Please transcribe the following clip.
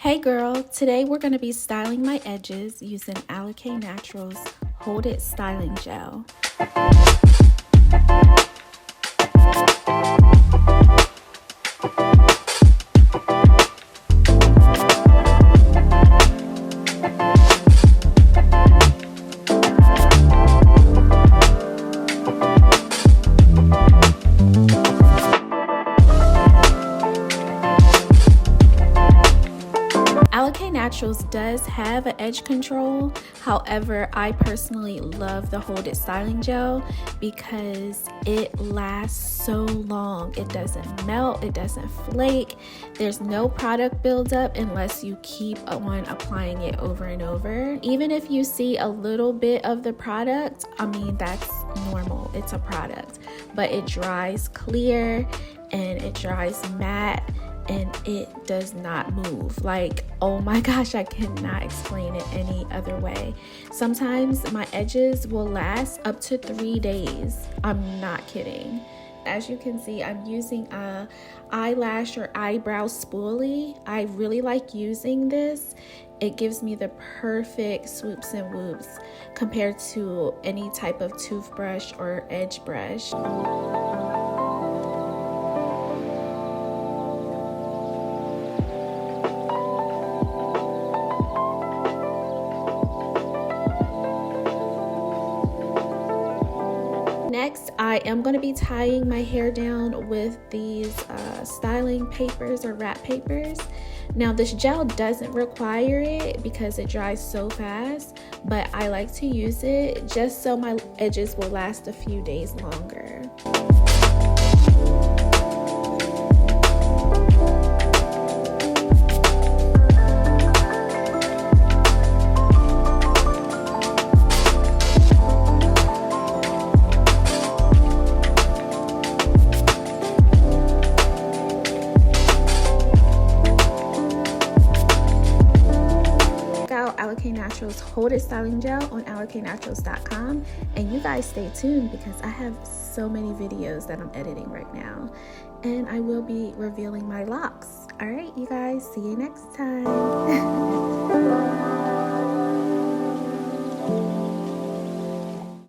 Hey girl, today we're going to be styling my edges using Alikay Naturals Hold It Styling Gel. Alikay Naturals does have an edge control. However, I personally love the Hold It Styling Gel because it lasts so long. It doesn't melt, it doesn't flake. There's no product buildup unless you keep on applying it over and over. Even if you see a little bit of the product, I mean, that's normal. It's a product. But it dries clear and it dries matte. And it does not move. Like, oh my gosh, I cannot explain it any other way. Sometimes my edges will last up to 3 days. I'm not kidding. As you can see, I'm using a eyelash or eyebrow spoolie. I really like using this. It gives me the perfect swoops and whoops compared to any type of toothbrush or edge brush. Next, I am going to be tying my hair down with these styling papers or wrap papers. Now, this gel doesn't require it because it dries so fast, but I like to use it just so my edges will last a few days longer. Alikay Naturals Hold It Styling Gel on alikaynaturals.com, and you guys stay tuned because I have so many videos that I'm editing right now, and I will be revealing my locks. All right, you guys, see you next time.